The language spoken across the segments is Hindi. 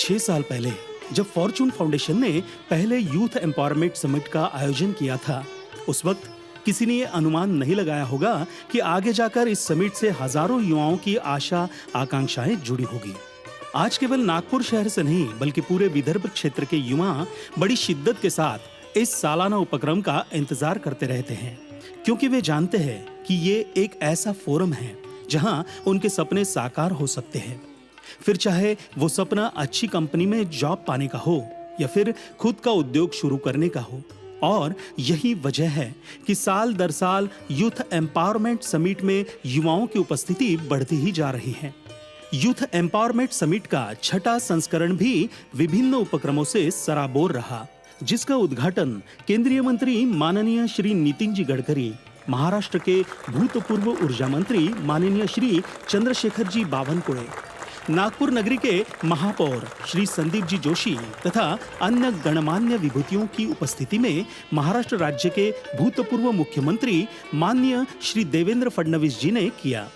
6 साल पहले जब फॉर्चून फाउंडेशन ने पहले यूथ एम्पावरमेंट समिट का आयोजन किया था, उस वक्त किसी ने ये अनुमान नहीं लगाया होगा कि आगे जाकर इस समिट से हजारों युवाओं की आशा आकांक्षाएं जुड़ी होगी। आज केवल नागपुर शहर से नहीं बल्कि पूरे विदर्भ क्षेत्र के युवा बड़ी शिद्दत के साथ इस सालाना उपक्रम का इंतजार करते रहते हैं, क्योंकि वे जानते हैं कि ये एक ऐसा फोरम है जहां उनके सपने साकार हो सकते हैं। फिर चाहे वो सपना अच्छी कंपनी में जॉब पाने का हो या फिर खुद का उद्योग शुरू करने का हो। और यही वजह है कि साल दर साल यूथ एम्पावरमेंट समिट में युवाओं की उपस्थिति बढ़ती ही जा रही है। यूथ एम्पावरमेंट समिट का 6ठा संस्करण भी विभिन्न उपक्रमों से सराबोर रहा, जिसका उद्घाटन केंद्रीय मंत्री माननीय श्री नितिन जी गडकरी, महाराष्ट्र के भूतपूर्व ऊर्जा मंत्री माननीय श्री चंद्रशेखर जी बावनकुळे, नागपुर नगरी के महापौर श्री संदीप जी जोशी तथा अन्य गणमान्य विभूतियों की उपस्थिति में महाराष्ट्र राज्य के भूतपूर्व मुख्यमंत्री माननीय श्री देवेंद्र फडणवीस जी ने किया।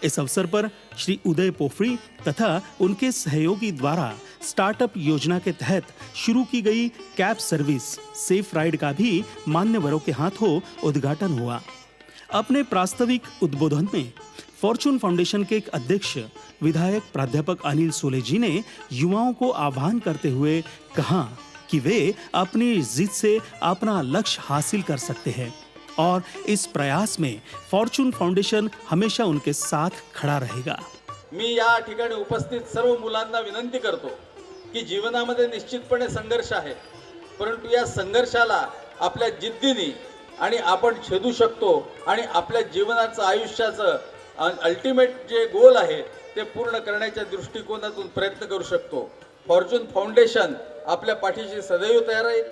इस अवसर पर श्री उदय पोफरी तथा उनके सहयोगी द्वारा स्टार्टअप योजना के तहत शुरू की गई कैब सर्विस सेफ राइड का भी मान्यवरों के हाथों उद्घाटन हुआ। अपने प्रास्ताविक उद्बोधन में फॉर्चून फाउंडेशन के एक अध्यक्ष विधायक प्राध्यापक अनिल सोले जी ने युवाओं को आह्वान करते हुए कहा कि वे अपनी जिद से अपना लक्ष्य हासिल कर सकते हैं और इस प्रयास में फॉर्चून फाउंडेशन हमेशा उनके साथ खड़ा रहेगा। मी या ठिकाणी उपस्थित सर्व मुलांना विनंती करतो की जीवनामध्ये निश्चितपणे संघर्ष आहे, परंतु या संघर्षाला आपल्या जिद्दीने आणि आपण छेदू शकतो आणि आपल्या जीवनाचं आयुष्याचं अल्टिमेट जे गोल आहे ते पूर्ण करण्याच्या दृष्टिकोनातून प्रयत्न करू शकतो। फॉर्चून फाउंडेशन आपल्या पाठीशी सदैव तयार आहे।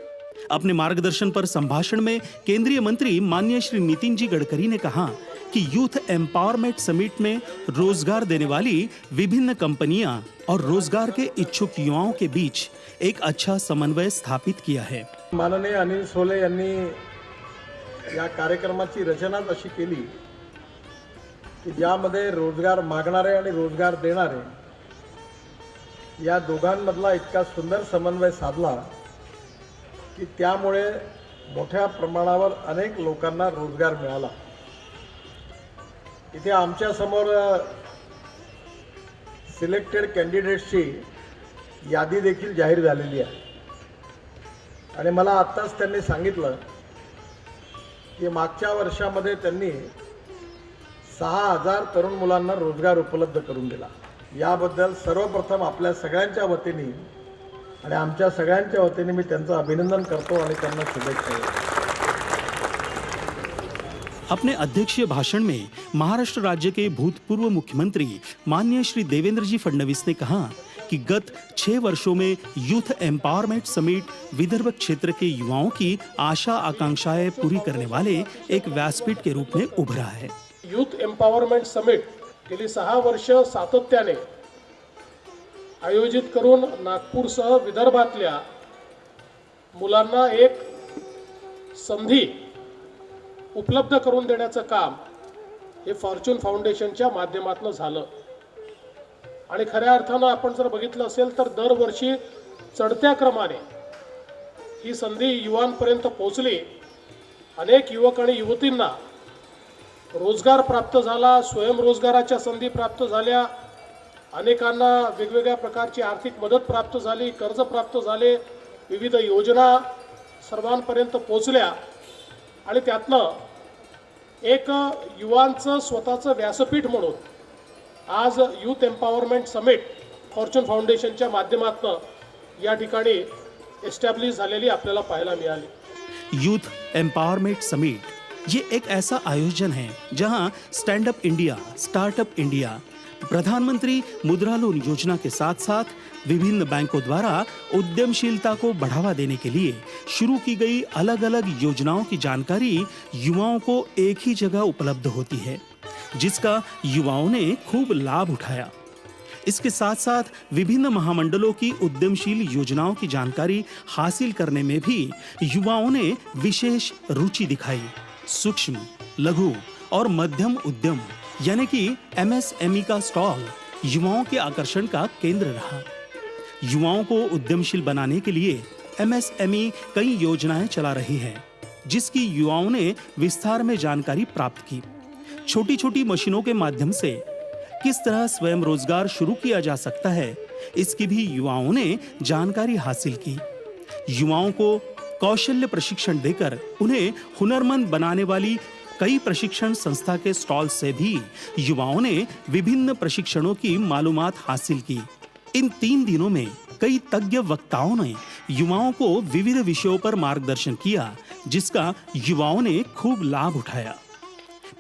अपने मार्गदर्शन पर संभाषण में केंद्रीय मंत्री माननीय श्री नितिन जी गडकरी ने कहा कि यूथ एम्पावरमेंट समिट में रोजगार देने वाली विभिन्न कंपनियां और रोजगार के इच्छुक युवाओं के बीच एक अच्छा समन्वय स्थापित किया है। माननीय अनिल सोले यांनी या कार्यक्रमाची रचना अशी केली की ज्यामध्ये रोजगार मागणारे आणि रोजगार देणारे या दोघांमधला इतका सुंदर समन्वय साधला की त्यामुळे मोठ्या प्रमाणावर अनेक लोकांना रोजगार मिळाला। इथे आमच्या समोर सिलेक्टेड कॅन्डिडेट्सची यादी देखील जाहीर झालेली आहे आणि मला आत्ताच त्यांनी सांगितलं की मागच्या वर्षामध्ये त्यांनी 6000 तरुण मुलांना रोजगार उपलब्ध करून दिला। याबद्दल सर्वप्रथम आपल्या सगळ्यांच्या वतीने आणि आमच्या सगळ्यांच्या वतीने मी त्यांचं अभिनंदन करतो आणि त्यांना शुभेच्छा देतो। अपने अध्यक्षीय भाषण में महाराष्ट्र राज्य के भूतपूर्व मुख्यमंत्री माननीय श्री देवेंद्र जी फडणवीस ने कहा कि गत 6 वर्षों में यूथ एम्पावरमेंट समिट विदर्भ क्षेत्र के युवाओं की आशा आकांक्षाएं पूरी करने वाले एक व्यासपीठ के रूप में उभरा है। यूथ एम्पावरमेंट समिट गेली 6 वर्ष सातत्याने आयोजित करून नागपूरसह विदर्भातल्या मुलांना एक संधी उपलब्ध करून देण्याचं काम हे फॉर्च्यून फाउंडेशनच्या माध्यमातून झालं। आणि खऱ्या अर्थानं आपण जर बघितलं असेल तर दरवर्षी चढत्या क्रमाने ही संधी युवांपर्यंत पोहोचली। अनेक युवक आणि युवतींना रोजगार प्राप्त झाला, स्वयंरोजगाराच्या संधी प्राप्त झाल्या, अनेकांना वेगवेगळ्या प्रकारची आर्थिक मदत प्राप्त झाली, कर्ज प्राप्त झाले, विविध योजना सर्वांपर्यंत पोहोचल्या आणि त्यातनं एक युवांचं स्वतःचं व्यासपीठ म्हणून आज यूथ एम्पावरमेंट समिट फॉर्च्यून फाउंडेशनच्या माध्यमातून या ठिकाणी एस्टॅब्लिश झालेली आपल्याला पाहायला मिळाली। यूथ एम्पावरमेंट समिट ये एक ऐसा आयोजन है जहां stand up India, startup India, प्रधानमंत्री मुद्रा लोन योजना के साथ साथ विभिन्न बैंकों द्वारा उद्यमशीलता को बढ़ावा देने के लिए शुरू की गई अलग अलग योजनाओं की जानकारी युवाओं को एक ही जगह उपलब्ध होती है, जिसका युवाओं ने खूब लाभ उठाया। इसके साथ साथ विभिन्न महामंडलों की उद्यमशील योजनाओं की जानकारी हासिल करने में भी युवाओं ने विशेष रुचि दिखाई। सूक्ष्म, लघु और मध्यम उद्यम यानी कि MSME का स्टॉल युवाओं के आकर्षण का केंद्र रहा। युवाओं को उद्यमशील बनाने के लिए MSME कई योजनाएं चला रही है, जिसकी युवाओं ने विस्तार में जानकारी प्राप्त की। छोटी छोटी मशीनों के माध्यम से किस तरह स्वयं रोजगार शुरू किया जा सकता है, इसकी भी युवाओं ने जानकारी हासिल की। युवाओं को कौशल्य प्रशिक्षण देकर उन्हें हुनरमंद बनाने वाली कई प्रशिक्षण संस्था के स्टॉल से भी युवाओं ने विभिन्न प्रशिक्षणों की मालूमात हासिल की। इन 3 दिनों में कई तज्ञ वक्ताओं ने युवाओं को विविध विषयों पर मार्गदर्शन किया, जिसका युवाओं ने खूब लाभ उठाया।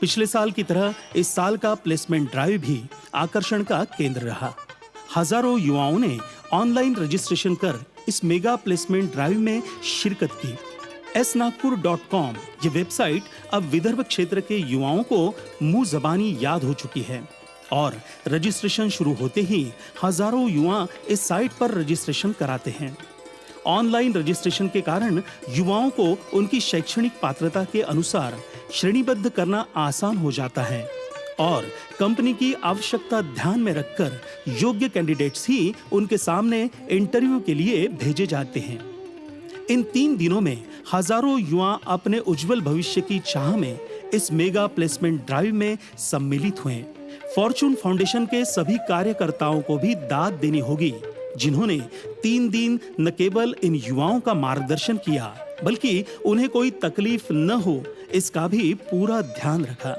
पिछले साल की तरह इस साल का प्लेसमेंट ड्राइव भी आकर्षण का केंद्र रहा। हजारों युवाओं ने ऑनलाइन रजिस्ट्रेशन कर इस मेगा प्लेसमेंट ड्राइव में शिरकत की। snagpur.com ये वेबसाइट अब विदर्भ क्षेत्र के युवाओं को मुंह जबानी याद हो चुकी है और रजिस्ट्रेशन शुरू होते ही हजारों युवा इस साइट पर रजिस्ट्रेशन कराते हैं। ऑनलाइन रजिस्ट्रेशन के कारण युवाओं को उनकी शैक्षणिक पात्रता के अनुसार श्रेणीबद्ध करना आसान हो जाता है और कंपनी की आवश्यकता ध्यान में रखकर योग्य कैंडिडेट्स ही उनके सामने इंटरव्यू के लिए भेजे जाते हैं। इन 3 दिनों में हजारों युवा अपने उज्जवल भविष्य की चाह में इस मेगा प्लेसमेंट ड्राइव में सम्मिलित हुए। फॉर्चून फाउंडेशन के सभी कार्यकर्ताओं को भी दाद देनी होगी, जिन्होंने 3 दिन न केवल इन युवाओं का मार्गदर्शन किया, बल्कि उन्हें कोई तकलीफ न हो इसका भी पूरा ध्यान रखा।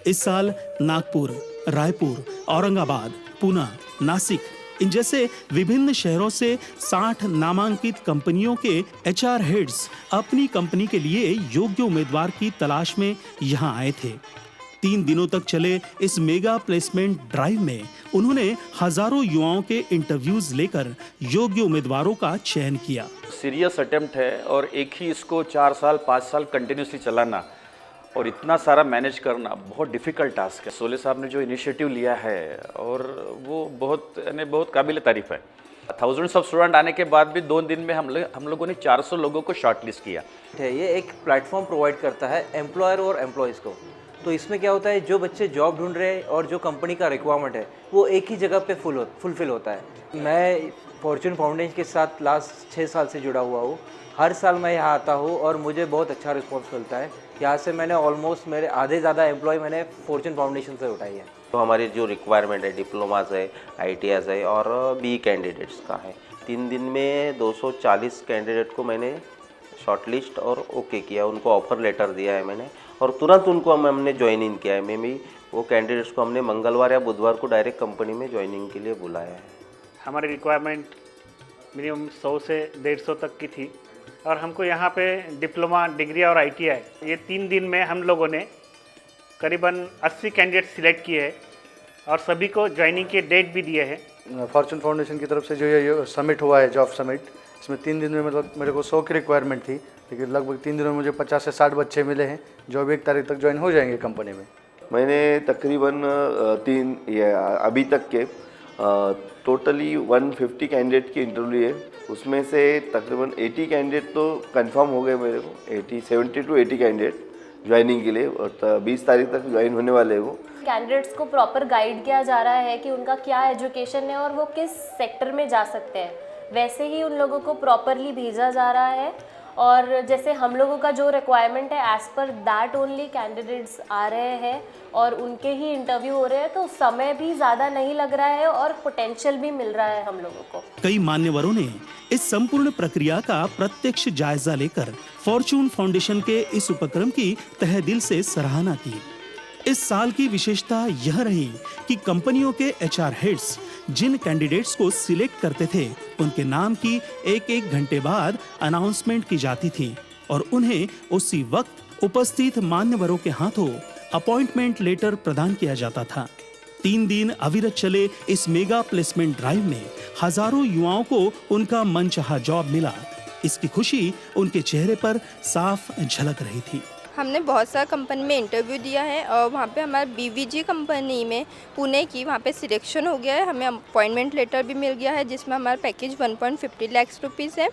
इस साल नागपुर, रायपुर, औरंगाबाद, पुणे, नासिक इन जैसे विभिन्न शहरों से 60 नामांकित कंपनियों के HR हेड्स अपनी कंपनी के लिए योग्य उम्मीदवार की तलाश में यहां आए थे। 3 दिनों तक चले इस मेगा प्लेसमेंट ड्राइव में उन्होंने हजारों युवाओं के इंटरव्यूज लेकर योग्य उम्मीदवारों का चयन किया। सीरियस अटेम्प्ट है और एक ही इसको 4 साल 5 साल कंटिन्यूसली चलाना और इतना सारा मैनेज करना बहुत डिफ़िकल्ट टास्क है। सोले साहब ने जो इनिशिएटिव लिया है और वो बहुत काबिल तारीफ़ है। थाउजेंड्स ऑफ स्टूडेंट आने के बाद भी 2 दिन में हम लोगों ने 400 लोगों को शॉर्ट लिस्ट किया है। ये एक प्लेटफॉर्म प्रोवाइड करता है एम्प्लॉयर और एम्प्लॉयज़ को। तो इसमें क्या होता है, जो बच्चे जॉब ढूंढ रहे हैं और जो कंपनी का रिक्वायरमेंट है वो एक ही जगह पे फुलफिल होता है। मैं फॉर्चून फाउंडेशन के साथ लास्ट 6 साल से जुड़ा हुआ हूँ। हर साल मैं यहाँ आता हूँ और मुझे बहुत अच्छा रिस्पॉन्स मिलता है। यहाँ से मैंने ऑलमोस्ट मेरे आधे ज़्यादा एम्प्लॉय मैंने फॉर्चून फाउंडेशन से उठाई है। तो हमारी जो रिक्वायरमेंट है डिप्लोमास है, ITIs है और BE कैंडिडेट्स का है। 3 दिन में 240 कैंडिडेट को मैंने शॉर्टलिस्ट और ओके किया, उनको ऑफर लेटर दिया है मैंने और तुरंत उनको हमने ज्वाइन इन किया है। मैं भी वो कैंडिडेट्स को हमने मंगलवार या बुधवार को डायरेक्ट कंपनी में ज्वाइनिंग के लिए बुलाया है। हमारी रिक्वायरमेंट मिनिमम 100 से 150 तक की थी और हमको यहाँ पे डिप्लोमा, डिग्री और ITI ये 3 दिन में हम लोगों ने करीबन 80 कैंडिडेट सिलेक्ट किए हैं और सभी को ज्वाइनिंग के डेट भी दिए हैं। फॉर्चून फाउंडेशन की तरफ से जो ये समिट हुआ है, जॉब समिट, इसमें 3 दिन में मतलब मेरे को 100 की रिक्वायरमेंट थी, लेकिन लगभग 3 दिनों में मुझे 50 से 60 बच्चे मिले हैं जो अभी 1 तारीख तक ज्वाइन हो जाएंगे कंपनी में। मैंने तकरीबन अभी तक के टोटली 150 कैंडिडेट की इंटरव्यू लिए, उसमें से तकरीबन 80 कैंडिडेट तो कंफर्म हो गए मेरे को। 70 to 80 कैंडिडेट ज्वाइनिंग के लिए और 20 तारीख तक ज्वाइन होने वाले हैं। वो कैंडिडेट्स को प्रॉपर गाइड किया जा रहा है कि उनका क्या एजुकेशन है और वो किस सेक्टर में जा सकते हैं, वैसे ही उन लोगों को प्रॉपरली भेजा जा रहा है। और जैसे हम लोगों का जो रिक्वायरमेंट है as per that only candidates आ रहे हैं और उनके ही इंटरव्यू हो रहे हैं, तो समय भी ज़्यादा नहीं लग रहा है और पोटेंशियल भी मिल रहा है हम लोगों को। कई मान्यवरों ने इस संपूर्ण प्रक्रिया का प्रत्यक्ष जायजा लेकर फॉर्चून फाउंडेशन के इस उपक्रम की तहे दिल से सराहना की। इस साल की विशेषता यह रही कि कंपनियों के HR हेड्स जिन कैंडिडेट्स को सिलेक्ट करते थे, उनके नाम की 1-1 घंटे बाद अनाउंसमेंट की जाती थी और उन्हें उसी वक्त उपस्थित मान्यवरों के हाथों अपॉइंटमेंट लेटर प्रदान किया जाता था। 3 दिन अविरत चले इस मेगा प्लेसमेंट ड्राइव में हजारों युवाओं को उनका मनचाहा जॉब मिला। इसकी खुशी उनके चेहरे पर साफ झलक रही थी। हमने बहुत सारा कंपनी में इंटरव्यू दिया है और वहाँ पे हमारे बीवीजी कंपनी में पुणे की वहाँ पे सिलेक्शन हो गया है। हमें अपॉइंटमेंट लेटर भी मिल गया है जिसमें हमारा पैकेज 1.50 लाख रुपीज़ है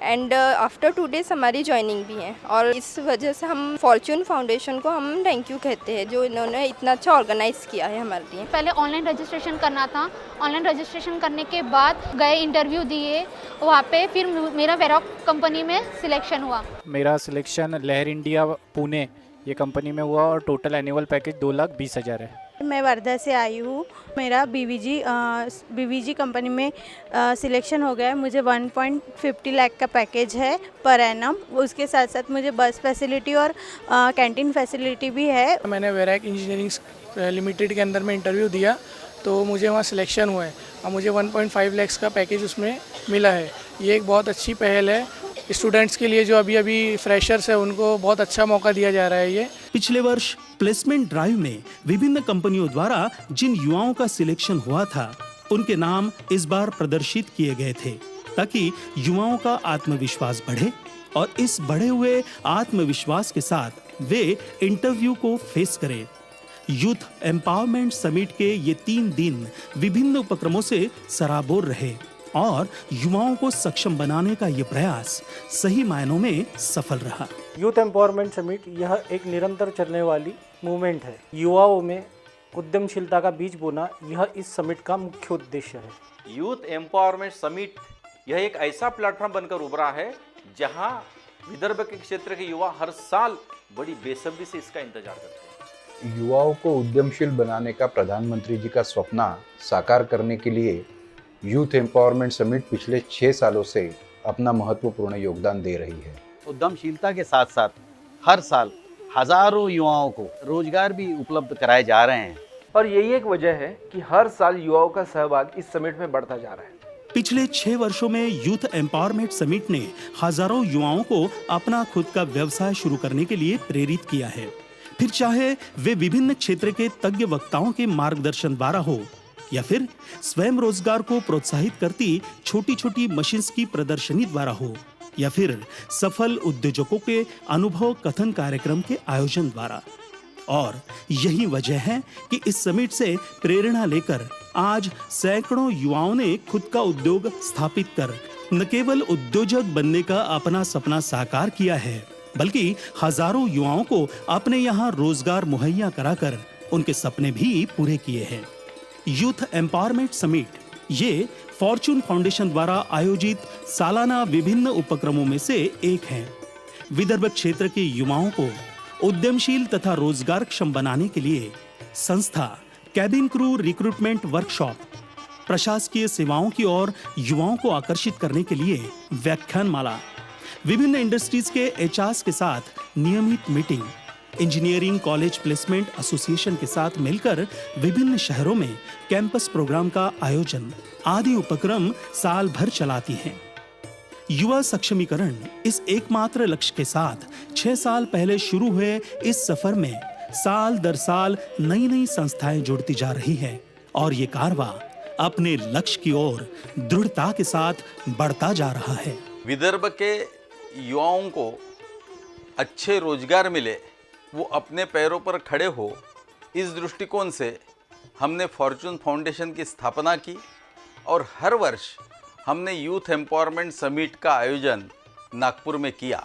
एंड आफ्टर 2 डेज़ हमारी ज्वाइनिंग भी है। और इस वजह से हम फॉर्च्यून फाउंडेशन को हम थैंक यू कहते हैं जो इन्होंने इतना अच्छा ऑर्गेनाइज़ किया है हमारे लिए। पहले ऑनलाइन रजिस्ट्रेशन करना था, ऑनलाइन रजिस्ट्रेशन करने के बाद गए इंटरव्यू दिए, वहाँ पे फिर मेरा वेरॉक कंपनी में सिलेक्शन हुआ। मेरा सिलेक्शन लहर इंडिया पुणे ये कंपनी में हुआ और टोटल एनुअल पैकेज 2,20,000 है। मैं वर्धा से आई हूँ। मेरा बीवीजी कंपनी में सिलेक्शन हो गया है। मुझे 1.50 लाख का पैकेज है पर एनम। उसके साथ साथ मुझे बस फैसिलिटी और कैंटीन फैसिलिटी भी है। मैंने वेरैक इंजीनियरिंग लिमिटेड के अंदर में इंटरव्यू दिया तो मुझे वहाँ सिलेक्शन हुआ है और मुझे 1.5 लाख का पैकेज उसमें मिला है। ये एक बहुत अच्छी पहल है स्टूडेंट्स के लिए जो अभी फ्रेशर्स है उनको बहुत अच्छा मौका दिया जा रहा है। ये पिछले वर्ष प्लेसमेंट ड्राइव में विभिन्न कंपनियों द्वारा जिन युवाओं का सिलेक्शन हुआ था उनके नाम इस बार प्रदर्शित किए गए थे ताकि युवाओं का आत्मविश्वास बढ़े और इस बढ़े हुए आत्मविश्वास के साथ वे इंटरव्यू को फेस करें। यूथ एम्पावरमेंट समिट के ये 3 दिन विभिन्न उपक्रमों से सराबोर रहे और युवाओं को सक्षम बनाने का ये प्रयास सही मायनों में सफल रहा। यूथ एम्पावरमेंट समिट यह एक निरंतर चलने वाली मूवमेंट है। युवाओं में उद्यमशीलता का बीज बोना यह इस समिट का मुख्य उद्देश्य है। यूथ एम्पावरमेंट समिट यह एक ऐसा प्लेटफॉर्म बनकर उभरा है जहां विदर्भ के क्षेत्र के युवा हर साल बड़ी बेसब्री से इसका इंतजार करते हैं। युवाओं को उद्यमशील बनाने का प्रधानमंत्री जी का सपना साकार करने के लिए यूथ एम्पावरमेंट समिट पिछले 6 सालों से अपना महत्वपूर्ण योगदान दे रही है। उद्यमशीलता के साथ साथ हर साल हजारों युवाओं को रोजगार भी उपलब्ध कराए जा रहे हैं और यही एक वजह है कि हर साल युवाओं का सहभाग इस समिट में बढ़ता जा रहा है। पिछले 6 वर्षों में यूथ एम्पावरमेंट समिट ने हजारों युवाओं को अपना खुद का व्यवसाय शुरू करने के लिए प्रेरित किया है। फिर चाहे वे विभिन्न क्षेत्र के तज्ञ वक्ताओं के मार्गदर्शन द्वारा हो या फिर स्वयं रोजगार को प्रोत्साहित करती छोटी छोटी मशीन्स की प्रदर्शनी द्वारा हो या फिर सफल उद्योजकों के अनुभव कथन कार्यक्रम के आयोजन द्वारा। और यही वजह है कि इस समिट से प्रेरणा लेकर आज सैकड़ों युवाओं ने खुद का उद्योग स्थापित कर न केवल उद्योजक बनने का अपना सपना साकार किया है बल्कि हजारों युवाओं को अपने यहाँ रोजगार मुहैया कराकर उनके सपने भी पूरे किए हैं। यूथ एम्पावरमेंट समिट ये फॉर्च्यून फाउंडेशन द्वारा आयोजित सालाना विभिन्न उपक्रमों में से एक है। विदर्भ क्षेत्र के युवाओं को उद्यमशील तथा रोजगारक्षम बनाने के लिए संस्था कैबिन क्रू रिक्रूटमेंट वर्कशॉप, प्रशासकीय सेवाओं की ओर युवाओं को आकर्षित करने के लिए व्याख्यानमाला, विभिन्न इंडस्ट्रीज के एचआर्स के साथ नियमित meeting, engineering college placement association के साथ मिलकर विभिन्न शहरों में कैंपस प्रोग्राम का आयोजन आदि उपक्रम साल भर चलाती हैं। युवा सक्षमीकरण इस एकमात्र लक्ष्य के साथ 6 साल पहले शुरू हुए इस सफर में साल दर साल नई नई संस्थाएं जुड़ती जा रही हैं और ये कारवां अपने लक्ष्य की ओर दृढ़ता के साथ बढ़ता जा रहा है। विदर्भ के युवाओं को अच्छे रोजगार मिले, वो अपने पैरों पर खड़े हो, इस दृष्टिकोण से हमने फॉर्च्यून फाउंडेशन की स्थापना की और हर वर्ष हमने यूथ एम्पावरमेंट समिट का आयोजन नागपुर में किया।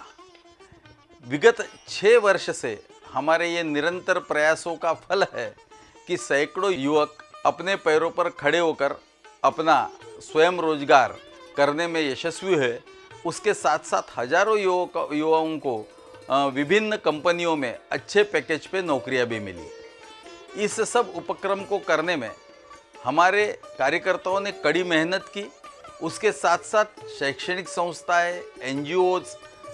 विगत 6 वर्ष से हमारे ये निरंतर प्रयासों का फल है कि सैकड़ों युवक अपने पैरों पर खड़े होकर अपना स्वयं रोजगार करने में यशस्वी है। उसके साथ साथ हजारों युवाओं को विभिन्न कंपनियों में अच्छे पैकेज पे नौकरियां भी मिली। इस सब उपक्रम को करने में हमारे कार्यकर्ताओं ने कड़ी मेहनत की। उसके साथ साथ शैक्षणिक संस्थाएं, एनजीओज,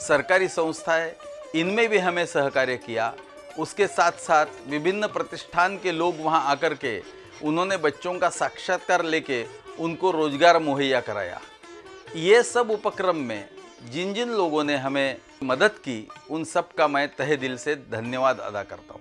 सरकारी संस्थाएं, इनमें भी हमें सहकार्य किया। उसके साथ साथ विभिन्न प्रतिष्ठान के लोग वहां आकर के उन्होंने बच्चों का साक्षात्कार लेके उनको रोजगार मुहैया कराया। ये सब उपक्रम में जिन जिन लोगों ने हमें मदद की उन सब का मैं तहे दिल से धन्यवाद अदा करता हूँ।